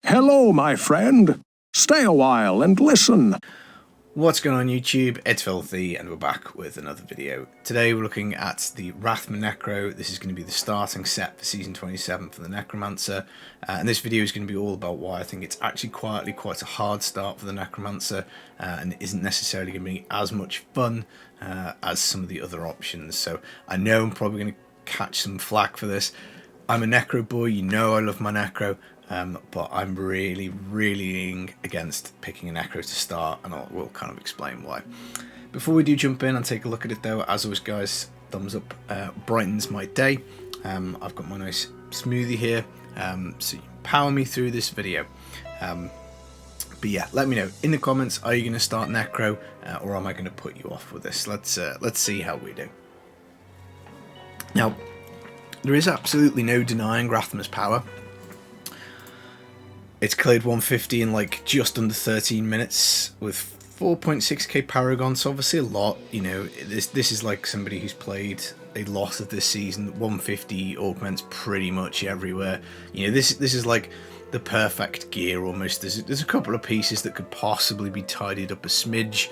Hello, my friend. Stay a while and listen. What's going on YouTube? It's Filthy and we're back with another video. Today we're looking at the Ratham Necro. This is going to be the starting set for Season 27 for the Necromancer. And this video is going to be all about why I think it's actually quietly quite a hard start for the Necromancer and isn't necessarily going to be as much fun as some of the other options. So I know I'm probably going to catch some flack for this. I'm a Necro boy, you know I love my Necro. But I'm really against picking a Necro to start, and we'll kind of explain why. Before we do jump in and take a look at it though, as always guys, thumbs up brightens my day. I've got my nice smoothie here, so you power me through this video. But yeah, let me know in the comments, are you going to start Necro, or am I going to put you off with this? Let's see how we do. Now, there is absolutely no denying Rathma's power. It's cleared 150 in like just under 13 minutes with 4.6k Paragon, so obviously a lot. You know, this is like somebody who's played a lot of this season. 150 augments pretty much everywhere. You know, this is like the perfect gear almost. There's a couple of pieces that could possibly be tidied up a smidge,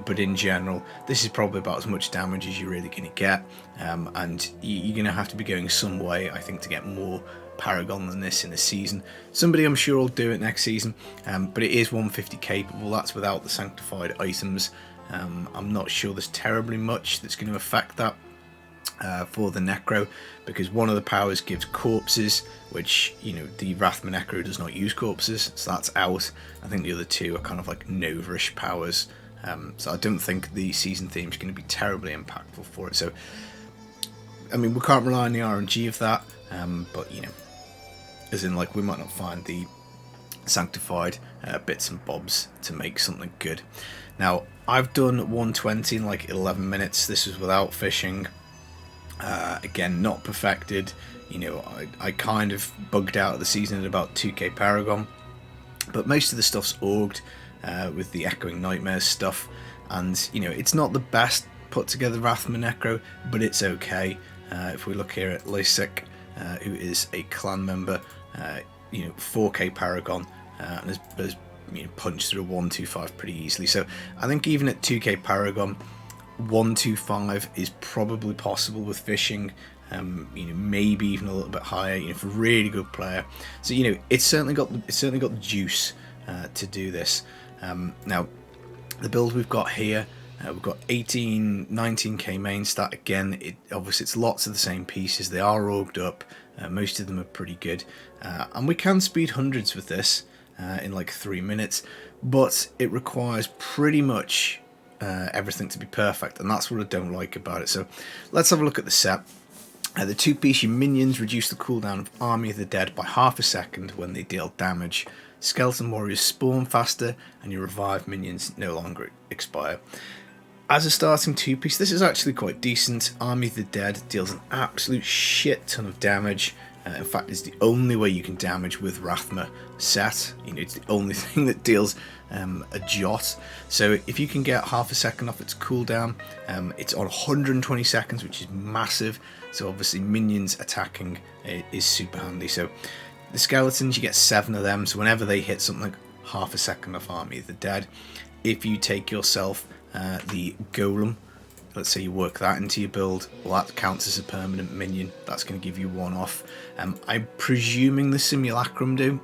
but in general, this is probably about as much damage as you're really going to get, and you're going to have to be going some way, I think, to get more Paragon than this in a season. Somebody I'm sure will do it next season, but it is 150 capable. That's without the Sanctified Items. I'm not sure there's terribly much that's going to affect that for the Necro, because one of the powers gives corpses, which, you know, the Ratham Necro does not use corpses, so that's out. I think the other two are kind of like Nova-ish powers, so I don't think the season theme is going to be terribly impactful for it. So, I mean, we can't rely on the RNG of that, but, you know, as in, like, we might not find the sanctified bits and bobs to make something good. Now, I've done 120 in like 11 minutes. This was without fishing. Again, not perfected. You know, I kind of bugged out of the season at about 2k Paragon, but most of the stuff's augged with the Echoing Nightmares stuff, and, you know, it's not the best put together Rathma Necro, but it's okay. If we look here at Lasik, who is a clan member, you know, 4k Paragon, and has you know, punched through a 125 pretty easily. So I think even at 2k Paragon, 125 is probably possible with fishing. You know, maybe even a little bit higher, you know, for a really good player. So, you know, it's certainly got the juice to do this. Now, the build we've got here, we've got 19k main stat. Again, obviously it's lots of the same pieces. They are augged up. Most of them are pretty good, and we can speed hundreds with this in like 3 minutes, but it requires pretty much everything to be perfect, and that's what I don't like about it. So let's have a look at the set. The two-piece, your minions reduce the cooldown of Army of the Dead by half a second when they deal damage. Skeleton warriors spawn faster, and your revived minions no longer expire. As a starting two-piece, this is actually quite decent. Army of the Dead deals an absolute shit ton of damage. In fact, it's the only way you can damage with Rathma set. You know, it's the only thing that deals a jot. So if you can get half a second off its cooldown, it's on 120 seconds, which is massive. So obviously minions attacking is super handy. So the skeletons, you get 7 of them. So whenever they hit something, like half a second off Army of the Dead. If you take yourself the golem, let's say you work that into your build, well, that counts as a permanent minion. That's going to give you 1 off. I'm presuming the simulacrum do.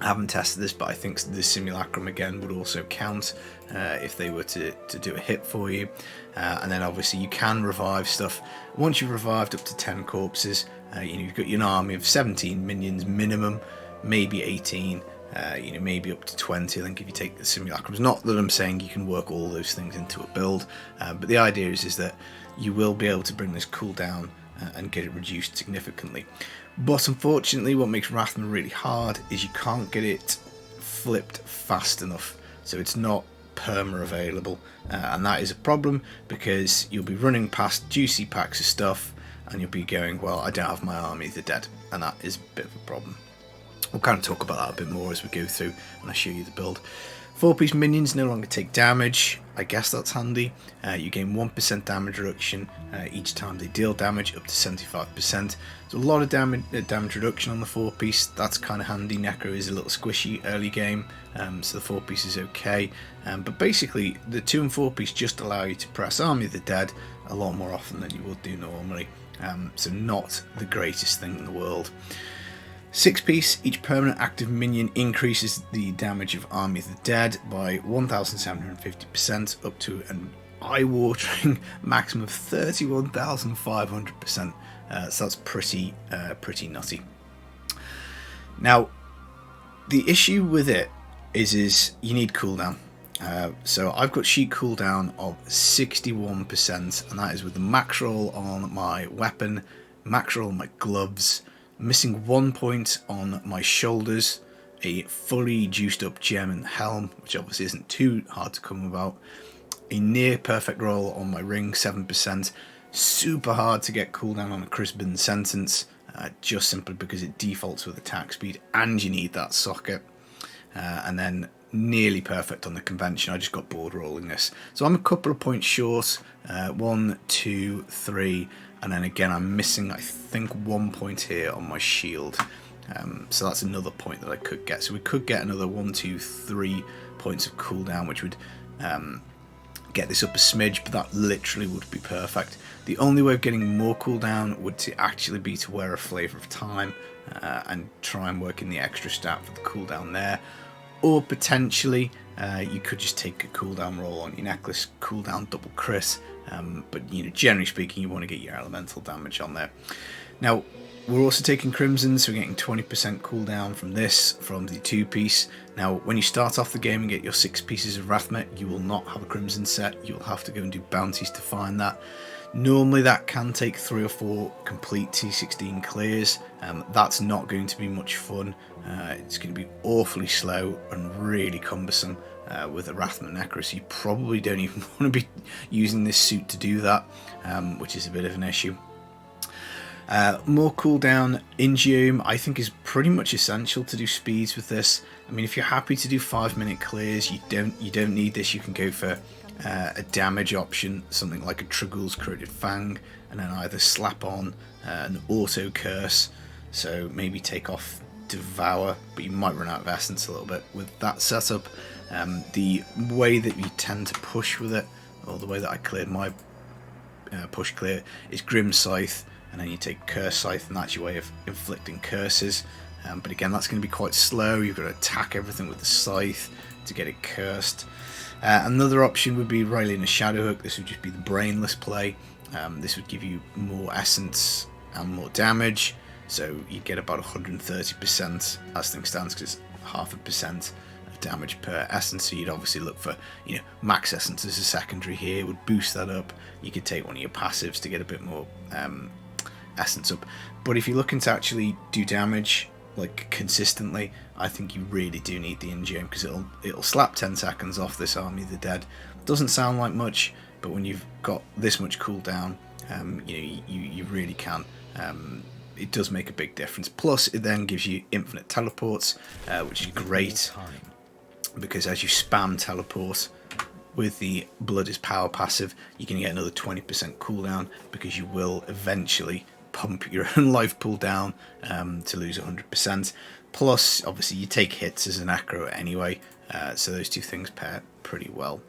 I haven't tested this, but I think the simulacrum again would also count if they were to do a hit for you. And then obviously you can revive stuff. Once you've revived up to 10 corpses, you know, you've got your army of 17 minions minimum, maybe 18. You know, maybe up to 20, I think, if you take the simulacrums. Not that I'm saying you can work all those things into a build, but the idea is that you will be able to bring this cooldown and get it reduced significantly. But unfortunately, what makes Rathma really hard is you can't get it flipped fast enough, so it's not perma available, and that is a problem, because you'll be running past juicy packs of stuff and you'll be going, well, I don't have my Army of the Dead, and that is a bit of a problem. We'll kind of talk about that a bit more as we go through and I show you the build. 4-piece minions no longer take damage. I guess that's handy. You gain 1% damage reduction each time they deal damage, up to 75%. So a lot of damage reduction on the 4-piece. That's kind of handy. Necro is a little squishy early game, so the 4-piece is okay. But basically, the 2 and 4-piece just allow you to press Army of the Dead a lot more often than you would do normally. So not the greatest thing in the world. 6-piece, each permanent active minion increases the damage of Army of the Dead by 1,750% up to an eye-watering maximum of 31,500%. So that's pretty nutty. Now, the issue with it is you need cooldown. So I've got sheet cooldown of 61%, and that is with the max roll on my weapon, max roll on my gloves, missing 1 point on my shoulders, a fully juiced up gem in the helm, which obviously isn't too hard to come about, a near perfect roll on my ring, 7%, super hard to get cooldown on a Crispin Sentence, just simply because it defaults with attack speed and you need that socket, and then nearly perfect on the convention. I just got bored rolling this, so I'm a couple of points short, 1, 2, 3, and then again I'm missing I think 1 point here on my shield, so that's another point that I could get. So we could get another 1, 2, 3 points of cooldown, which would get this up a smidge, but that literally would be perfect. The only way of getting more cooldown would to actually be to wear a Flavour of Time and try and work in the extra stat for the cooldown there, or potentially you could just take a cooldown roll on your necklace, cooldown double crit, but generally speaking you want to get your elemental damage on there. Now we're also taking Crimson, so we're getting 20% cooldown from this, from the 2-piece. Now when you start off the game and get your 6 pieces of Rathma, you will not have a Crimson set. You'll have to go and do bounties to find that. Normally that can take 3 or 4 complete T16 clears. That's not going to be much fun. It's going to be awfully slow and really cumbersome with a Ratham Necro, so you probably don't even want to be using this suit to do that, which is a bit of an issue. More cooldown Ingium I think is pretty much essential to do speeds with this. I mean, if you're happy to do 5-minute clears, you don't need this. You can go for a damage option, something like a Trigul's Corroded Fang, and then either slap on an auto curse, so maybe take off Devour, but you might run out of essence a little bit with that setup. The way that you tend to push with it, or the way that I cleared my push clear, is Grim Scythe, and then you take Curse Scythe, and that's your way of inflicting curses. But again, that's going to be quite slow. You've got to attack everything with the scythe to get it cursed. Another option would be Rayleigh a Shadow Hook. This would just be the brainless play. This would give you more essence and more damage, so you get about 130% as things stands, because it's 0.5% of damage per essence. So you'd obviously look for max essence as a secondary here, would boost that up. You could take one of your passives to get a bit more essence up. But if you're looking to actually do damage like consistently, I think you really do need the Ingium, because it'll slap 10 seconds off this Army of the Dead. Doesn't sound like much, but when you've got this much cooldown, you really can. It does make a big difference. Plus, it then gives you infinite teleports, which is great, because as you spam teleport with the Blood is Power passive, you can get another 20% cooldown, because you will eventually pump your own life pool down to lose 100%. Plus, obviously, you take hits as an Necro anyway, so those two things pair pretty well.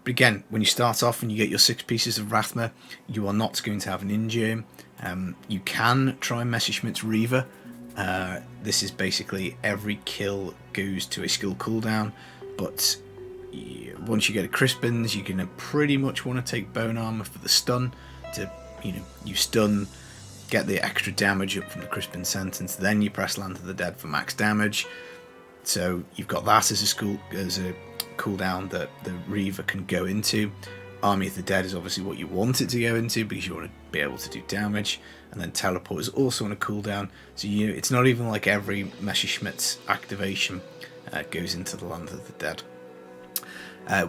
But again, when you start off and you get your 6 pieces of Rathma, you are not going to have an Ingium. You can try Messerschmitt's Reaver. This is basically every kill goes to a skill cooldown, but once you get a Crispins, you're going to pretty much want to take Bone Armor for the stun to, you stun, get the extra damage up from the Crispin Sentence, then you press Land of the Dead for max damage. So you've got that as a cooldown that the Reaver can go into. Army of the Dead is obviously what you want it to go into, because you want to be able to do damage. And then Teleport is also on a cooldown, so it's not even like every Messerschmitt's activation goes into the Land of the Dead.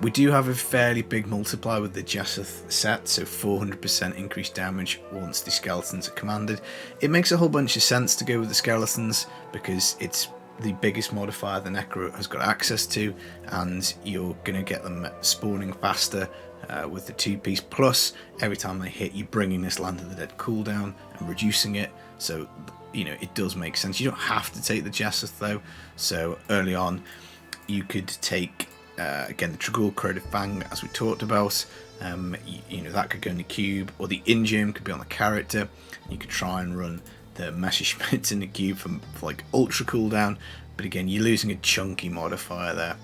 We do have a fairly big multiplier with the Jesseth set, so 400% increased damage once the skeletons are commanded. It makes a whole bunch of sense to go with the skeletons, because it's the biggest modifier the Necro has got access to, and you're going to get them spawning faster with the 2-piece. Plus, every time they hit, you're bringing this Land of the Dead cooldown and reducing it. So, you know, it does make sense. You don't have to take the Jessup though. So early on, you could take again the Tragul Corroded Fang, as we talked about. You know, that could go in the cube, or the Ingame could be on the character. You could try and run the Messerschmitt in the cube for like ultra cooldown, but again, you're losing a chunky modifier there.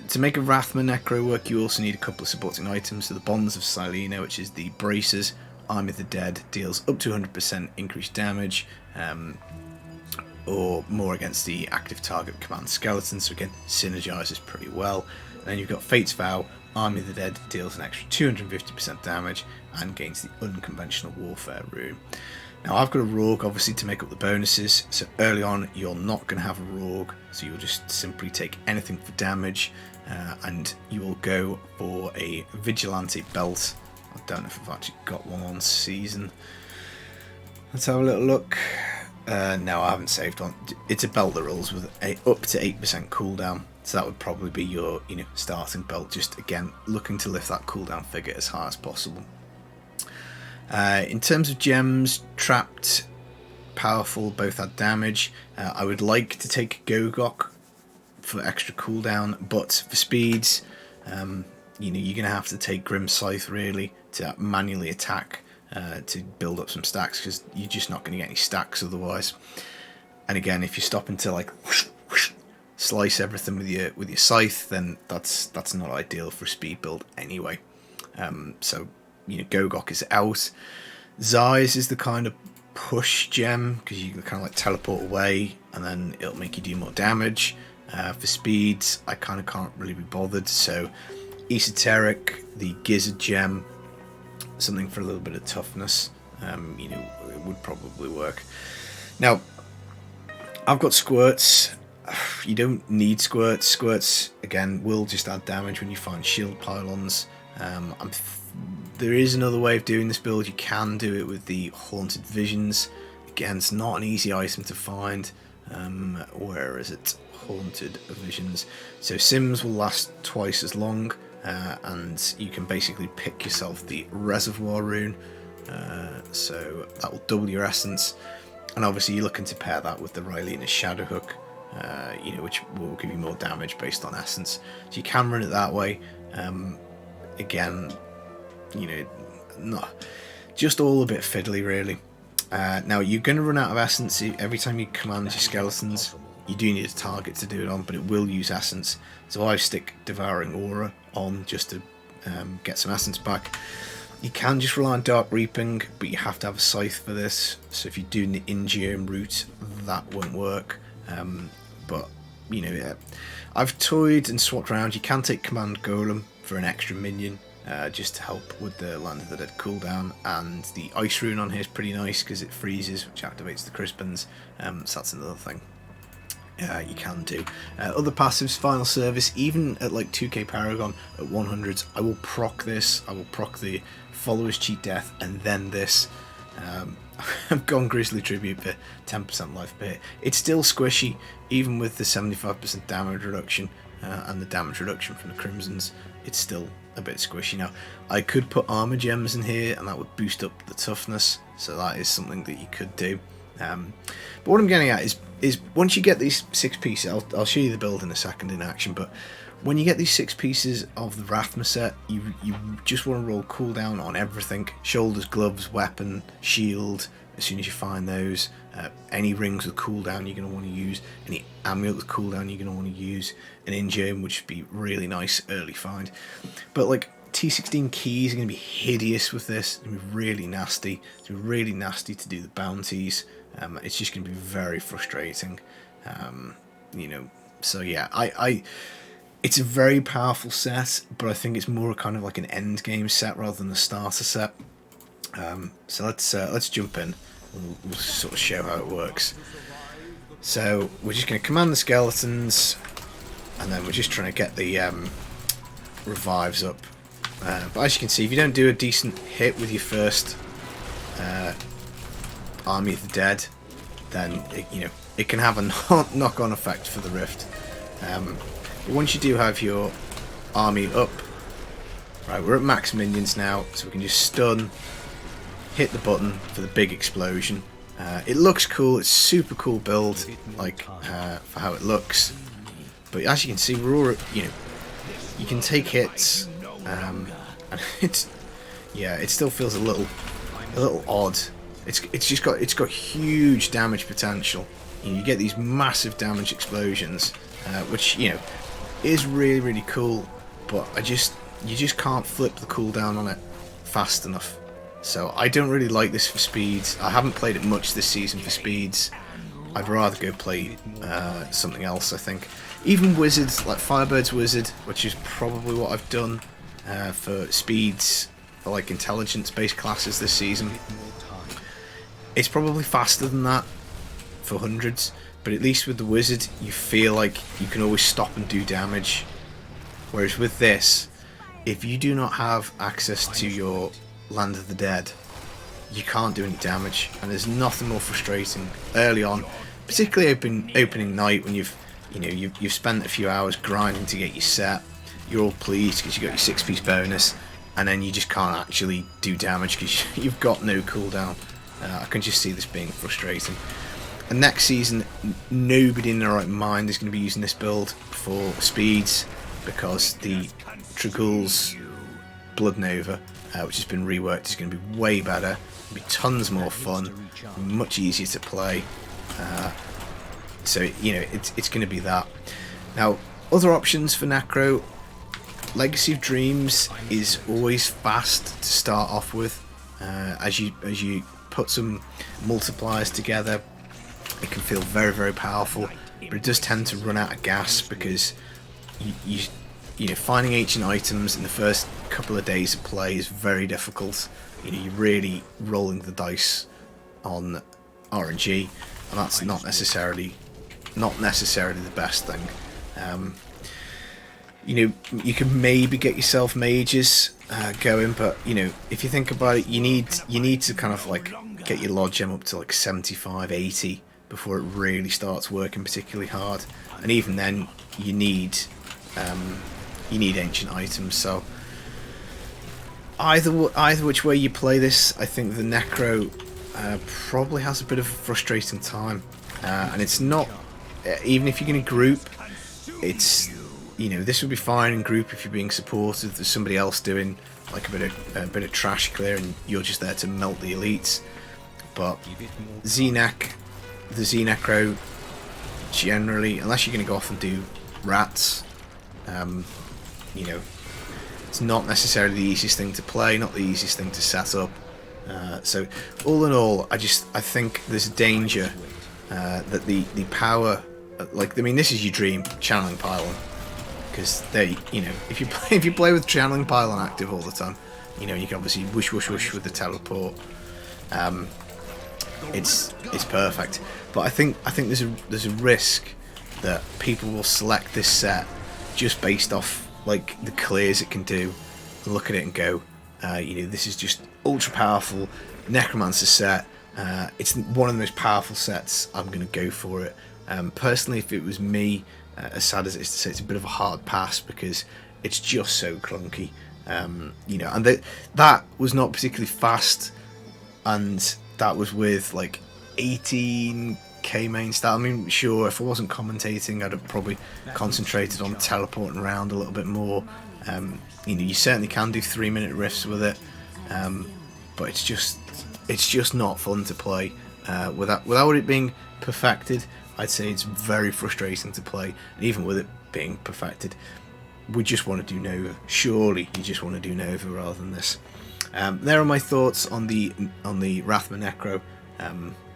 To make a Rathma Necro work, you also need a couple of supporting items. So the Bonds of Silena, which is the braces. Army of the Dead deals up to 100% increased damage, or more against the active target command skeleton, so again, synergizes pretty well. And then you've got Fate's Vow. Army of the Dead deals an extra 250% damage and gains the unconventional warfare rune. Now I've got a Rogue obviously to make up the bonuses, so early on you're not going to have a Rogue, so you'll just simply take anything for damage, and you will go for a Vigilante belt. I don't know if I've actually got one on season. Let's have a little look. No, I haven't saved one. It's a belt that rolls with up to 8% cooldown, so that would probably be your starting belt. Just again looking to lift that cooldown figure as high as possible. In terms of gems, trapped, powerful, both add damage. I would like to take Gogok for extra cooldown, but for speeds, you're going to have to take Grim Scythe really to manually attack to build up some stacks, because you're just not going to get any stacks otherwise. And again, if you're stopping to like whoosh, whoosh, slice everything with your scythe, then that's not ideal for a speed build anyway. So Gogok is out. Zeiss is the kind of push gem, because you can kind of like teleport away and then it'll make you do more damage. For speeds, I kind of can't really be bothered, so Esoteric, the Gizzard gem, something for a little bit of toughness, it would probably work. Now, I've got squirts. You don't need squirts. Squirts, again, will just add damage when you find shield pylons. There is another way of doing this build. You can do it with the Haunted Visions. Again, it's not an easy item to find. Where is it? Haunted Visions. So Sims will last twice as long, and you can basically pick yourself the Reservoir rune. So that will double your essence. And obviously you're looking to pair that with the Rylena Shadow Hook, which will give you more damage based on essence. So you can run it that way. Again, not just all a bit fiddly really. Now you're going to run out of essence every time you command your skeletons. You do need a target to do it on, but it will use essence. So I stick Devouring Aura on just to get some essence back. You can just rely on Dark Reaping, but you have to have a scythe for this. So if you're doing the Ingame route, that won't work. But I've toyed and swapped around. You can take Command Golem for an extra minion, just to help with the Land of the Dead cooldown. And the Ice rune on here is pretty nice because it freezes, which activates the Crispins. So that's another thing you can do. Other passives, Final Service, even at like 2k Paragon at 100s, I will proc this. I will proc the Followers Cheat Death and then this. I've gone Grizzly Tribute for 10% life per hit. It's still squishy, even with the 75% damage reduction and the damage reduction from the Crimsons. It's still a bit squishy. Now, I could put armor gems in here and that would boost up the toughness, so that is something that you could do. But what I'm getting at is once you get these 6 pieces, I'll show you the build in a second in action, but when you get these 6 pieces of the Rathma set, you just want to roll cooldown on everything. Shoulders, gloves, weapon, shield, as soon as you find those. Any rings with cooldown you're going to want to use. Any amulet with cooldown you're going to want to use. An Ingame, which would be really nice early find. But like T16 keys are going to be hideous with this. It's going to be really nasty. It's going to be really nasty to do the bounties. It's just going to be very frustrating. So yeah, it's a very powerful set, but I think it's more kind of like an end game set rather than a starter set. So let's jump in. We'll sort of show how it works. So we're just going to command the skeletons, and then we're just trying to get the revives up. But as you can see, if you don't do a decent hit with your first Army of the Dead, then it can have a knock-on effect for the Rift. But once you do have your army up, right, we're at max minions now, so we can just stun, hit the button for the big explosion. It looks cool. It's super cool build, like for how it looks. But as you can see, we're all, you know, you can take hits, and it still feels a little odd. It's got huge damage potential. You get these massive damage explosions, which, you know, is really cool. But you just can't flip the cooldown on it fast enough. So I don't really like this for speeds. I haven't played it much this season for speeds. I'd rather go play something else, I think. Even wizards, like Firebird's Wizard, which is probably what I've done for speeds, for like intelligence-based classes this season. It's probably faster than that for hundreds, but at least with the wizard, you feel like you can always stop and do damage. Whereas with this, if you do not have access to your Land of the Dead, you can't do any damage, and there's nothing more frustrating early on, particularly opening night when you've spent a few hours grinding to get your set. You're all pleased because you got your 6-piece bonus, and then you just can't actually do damage because you've got no cooldown. I can just see this being frustrating. And next season, nobody in their right mind is going to be using this build for speeds, because the Tragul's Blood Nova, which has been reworked, is going to be way better. It'll be tons more fun, much easier to play. So, you know, it's going to be that. Now, other options for Necro, Legacy of Dreams is always fast to start off with. As you put some multipliers together, it can feel very powerful, but it does tend to run out of gas because you know, finding ancient items in the first couple of days of play is very difficult. You know, you're really rolling the dice on RNG, and that's not necessarily the best thing. You know, you can maybe get yourself mages going, but you know, if you think about it, you need to kind of like get your log gem up to like 75, 80 before it really starts working particularly hard, and even then you need ancient items. So either which way you play this, I think the Necro probably has a bit of a frustrating time, and it's not, even if you're going to group, it's, you know, this would be fine in group if you're being supported. There's somebody else doing like a bit of trash clear, and you're just there to melt the elites. But the Z Necro, generally, unless you're going to go off and do rats, you know, it's not necessarily the easiest thing to play, not the easiest thing to set up. So all in all, I think there's a danger that the power, like, I mean, this is your dream, channeling pylon, because they, you know, if you play with channeling pylon active all the time, you know, you can obviously whoosh with the teleport. It's perfect. But I think there's a risk that people will select this set just based off like the clears it can do, and look at it and go, you know, this is just ultra powerful Necromancer set. It's one of the most powerful sets. I'm going to go for it. Personally, if it was me, as sad as it is to say, it's a bit of a hard pass because it's just so clunky. You know, and that was not particularly fast, and that was with like 18k main stat. I mean, sure, if I wasn't commentating, I'd have probably concentrated on teleporting around a little bit more. You know, you certainly can do 3-minute rifts with it, but it's just not fun to play without it being perfected. I'd say it's very frustrating to play, and even with it being perfected, we just want to do Nova. Surely you just want to do Nova rather than this. There are my thoughts on the Rathma Necro.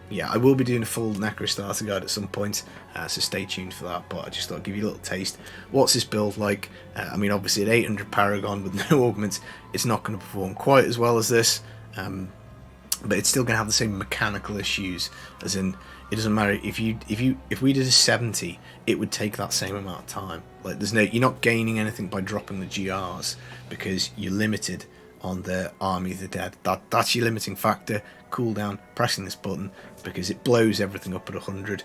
Yeah, I will be doing a full Necro starter guide at some point, so stay tuned for that, but I just thought I'd give you a little taste. What's this build like? I mean, obviously at 800 Paragon with no augments, it's not going to perform quite as well as this, but it's still going to have the same mechanical issues, as in, it doesn't matter if we did a 70, it would take that same amount of time. Like, you're not gaining anything by dropping the GRs, because you're limited on the Army of the Dead. That's your limiting factor. Cooldown, pressing this button, because it blows everything up at 100.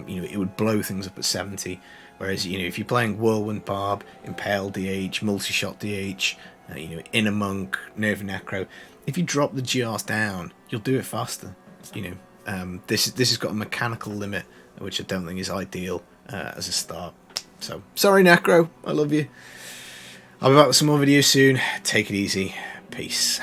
You know, it would blow things up at 70. Whereas, you know, if you're playing Whirlwind Barb, Impale DH, Multi-Shot DH, you know, Inner Monk, Nerve Necro, if you drop the GRs down, you'll do it faster. You know, this has got a mechanical limit, which I don't think is ideal as a start. So, sorry Necro, I love you. I'll be back with some more videos soon. Take it easy. Peace.